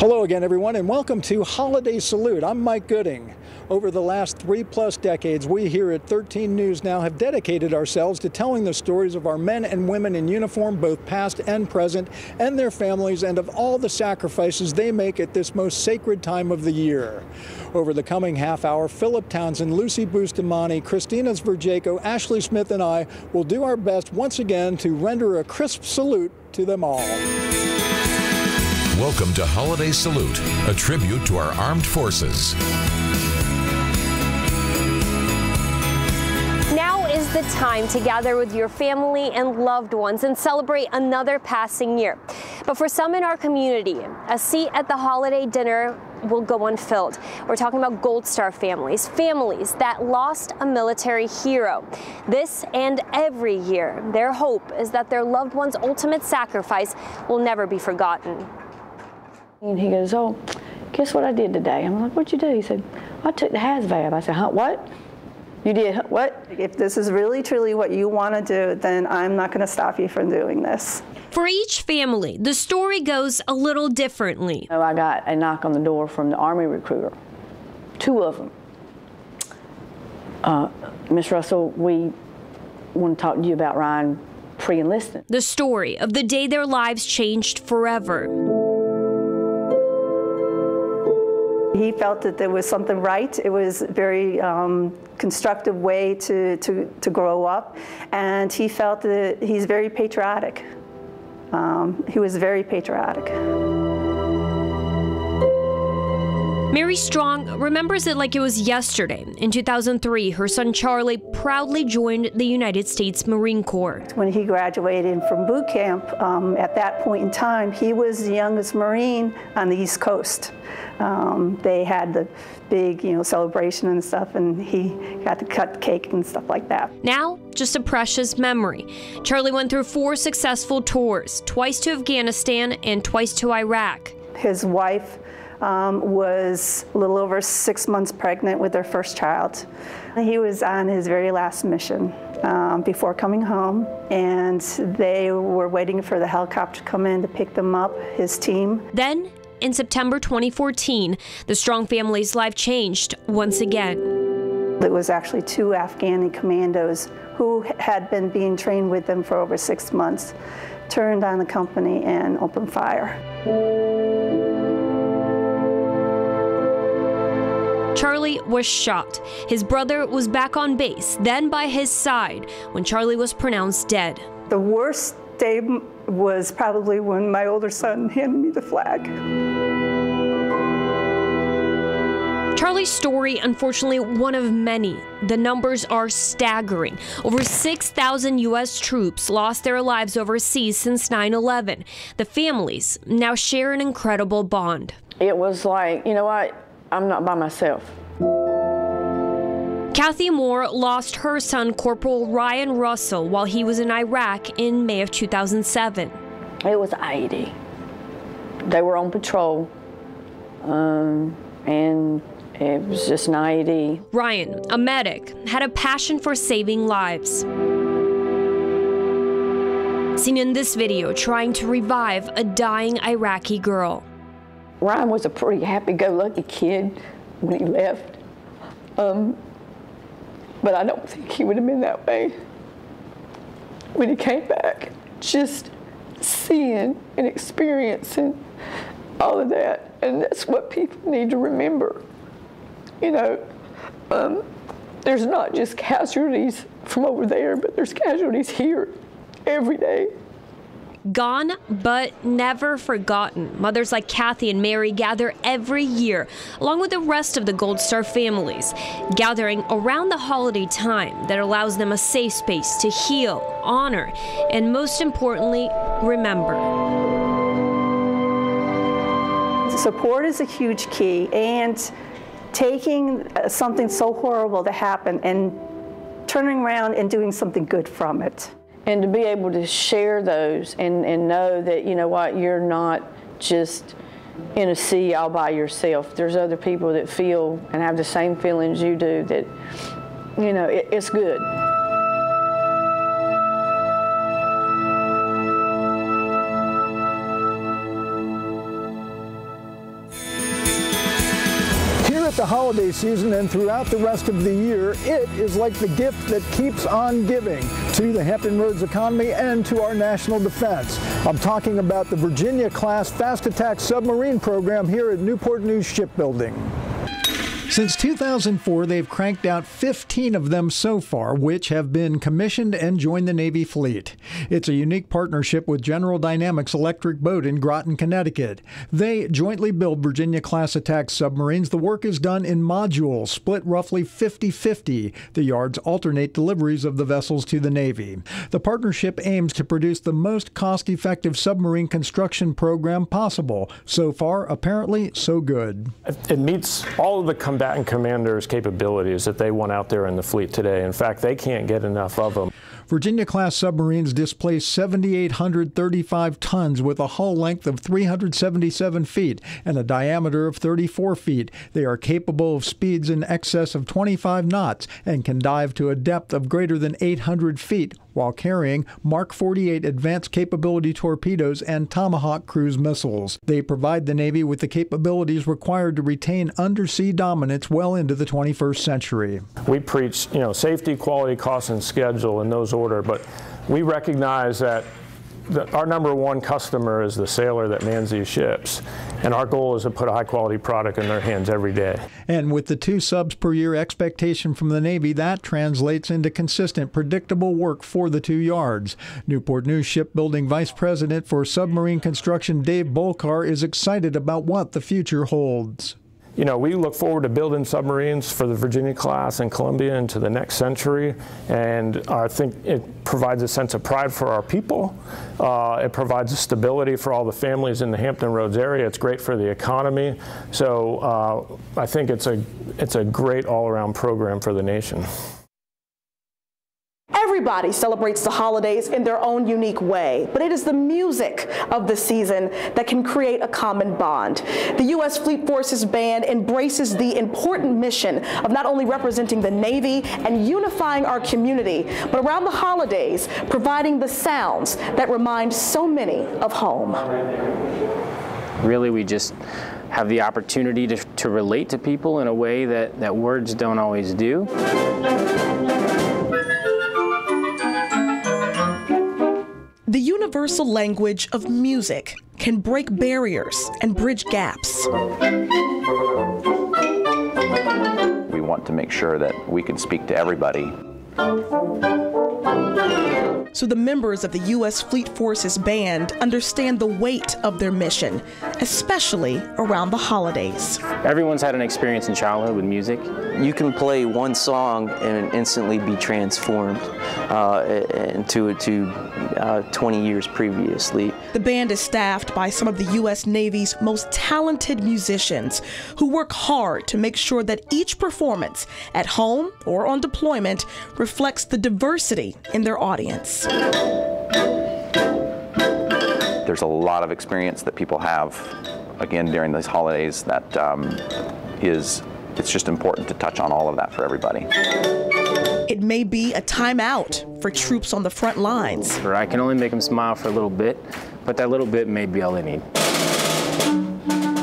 Hello again, everyone, and welcome to Holiday Salute. I'm Mike Gooding. Over the last 3+ decades, we here at 13 News Now have dedicated ourselves to telling the stories of our men and women in uniform, both past and present, and their families, and of all the sacrifices they make at this most sacred time of the year. Over the coming half hour, Philip Townsend, Lucy Bustamante, Kristina Zverjako, Ashley Smith, and I will do our best once again to render a crisp salute to them all. Welcome to Holiday Salute, a tribute to our armed forces. Now is the time to gather with your family and loved ones and celebrate another passing year. But for some in our community, a seat at the holiday dinner will go unfilled. We're talking about Gold Star families, families that lost a military hero. This and every year, their hope is that their loved one's ultimate sacrifice will never be forgotten. And he goes, "Oh, guess what I did today?" I'm like, "What'd you do?" He said, "I took the HAZVAB." I said, "Huh, what? You did what?" If this is really truly what you want to do, then I'm not going to stop you from doing this. For each family, the story goes a little differently. I got a knock on the door from the Army recruiter, 2 of them. Miss Russell, we want to talk to you about Ryan pre-enlisting. The story of the day their lives changed forever. He felt that there was something right. It was a very constructive way to grow up, and he felt that he's very patriotic. He was very patriotic. Mary Strong remembers it like it was yesterday. In 2003, her son Charlie proudly joined the United States Marine Corps. When he graduated from boot camp, at that point in time, he was the youngest Marine on the East Coast. They had the big, celebration and stuff, and he got to cut cake and stuff like that. Now, just a precious memory. Charlie went through 4 successful tours, twice to Afghanistan and twice to Iraq. His wife was a little over 6 months pregnant with their first child. He was on his very last mission before coming home, and they were waiting for the helicopter to come in to pick them up, his team. Then, in September 2014, the Strong family's life changed once again. It was actually 2 Afghani commandos who had been being trained with them for over 6 months, turned on the company and opened fire. Charlie was shot. His brother was back on base, then by his side, when Charlie was pronounced dead. The worst day was probably when my older son handed me the flag. Charlie's story, unfortunately, one of many. The numbers are staggering. Over 6,000 U.S. troops lost their lives overseas since 9/11. The families now share an incredible bond. It was like, you know what? I'm not by myself. Kathy Moore lost her son, Corporal Ryan Russell, while he was in Iraq in May of 2007. It was 80. They were on patrol, and it was just an IED. Ryan, a medic, had a passion for saving lives. Seen in this video trying to revive a dying Iraqi girl. Ryan was a pretty happy-go-lucky kid when he left, but I don't think he would have been that way when he came back. Just seeing and experiencing all of that, and that's what people need to remember. There's not just casualties from over there, but there's casualties here every day. Gone, but never forgotten. Mothers like Kathy and Mary gather every year, along with the rest of the Gold Star families, gathering around the holiday time that allows them a safe space to heal, honor, and most importantly, remember. Support is a huge key, and taking something so horrible to happen and turning around and doing something good from it. And to be able to share those and know that, you know what, you're not just in a sea all by yourself. There's other people that feel and have the same feelings you do, that, it's good. throughout the holiday season and throughout the rest of the year, it is like the gift that keeps on giving to the Hampton Roads economy and to our national defense. I'm talking about the Virginia-class fast attack submarine program here at Newport News Shipbuilding. Since 2004, they've cranked out 15 of them so far, which have been commissioned and joined the Navy fleet. It's a unique partnership with General Dynamics Electric Boat in Groton, Connecticut. They jointly build Virginia-class attack submarines. The work is done in modules, split roughly 50-50. The yards alternate deliveries of the vessels to the Navy. The partnership aims to produce the most cost-effective submarine construction program possible. So far, apparently, so good. It meets all of the combatant commanders' capabilities that they want out there in the fleet today. In fact, they can't get enough of them. Virginia-class submarines displace 7,835 tons with a hull length of 377 feet and a diameter of 34 feet. They are capable of speeds in excess of 25 knots and can dive to a depth of greater than 800 feet while carrying Mark 48 advanced capability torpedoes and Tomahawk cruise missiles. They provide the Navy with the capabilities required to retain undersea dominance well into the 21st century. We preach, safety, quality, cost, and schedule in those order, but we recognize that our number one customer is the sailor that mans these ships, and our goal is to put a high-quality product in their hands every day. And with the 2 subs per year expectation from the Navy, that translates into consistent, predictable work for the 2 yards. Newport News Shipbuilding Vice President for Submarine Construction Dave Bolkar is excited about what the future holds. We look forward to building submarines for the Virginia-class and Columbia into the next century, and I think it provides a sense of pride for our people. It provides a stability for all the families in the Hampton Roads area. It's great for the economy. So I think it's a great all-around program for the nation. Everybody celebrates the holidays in their own unique way, but it is the music of the season that can create a common bond. The U.S. Fleet Forces Band embraces the important mission of not only representing the Navy and unifying our community, but around the holidays, providing the sounds that remind so many of home. Really, we just have the opportunity to relate to people in a way that words don't always do. The universal language of music can break barriers and bridge gaps. We want to make sure that we can speak to everybody. So the members of the U.S. Fleet Forces Band understand the weight of their mission, especially around the holidays. Everyone's had an experience in childhood with music. You can play one song and instantly be transformed into 20 years previously. The band is staffed by some of the U.S. Navy's most talented musicians who work hard to make sure that each performance at home or on deployment reflects the diversity in their audience. There's a lot of experience that people have, again, during these holidays that it's just important to touch on all of that for everybody. It may be a time out for troops on the front lines. I can only make them smile for a little bit, but that little bit may be all they need.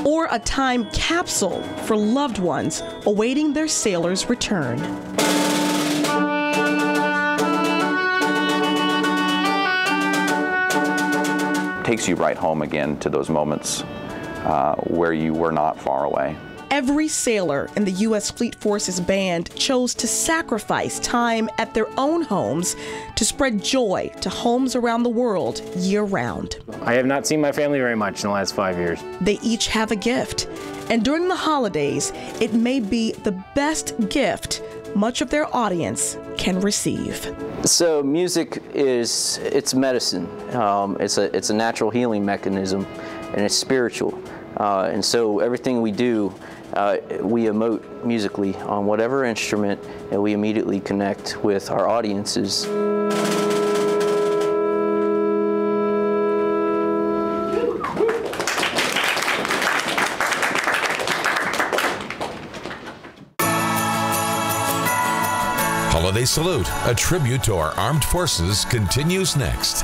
Or a time capsule for loved ones awaiting their sailor's return. Takes you right home again to those moments where you were not far away. Every sailor in the U.S. Fleet Forces Band chose to sacrifice time at their own homes to spread joy to homes around the world year-round. I have not seen my family very much in the last 5 years. They each have a gift, and during the holidays, it may be the best gift much of their audience can receive. So music it's medicine. It's a natural healing mechanism, and it's spiritual. And so everything we do, we emote musically on whatever instrument, and we immediately connect with our audiences. Holiday Salute, a tribute to our armed forces, continues next.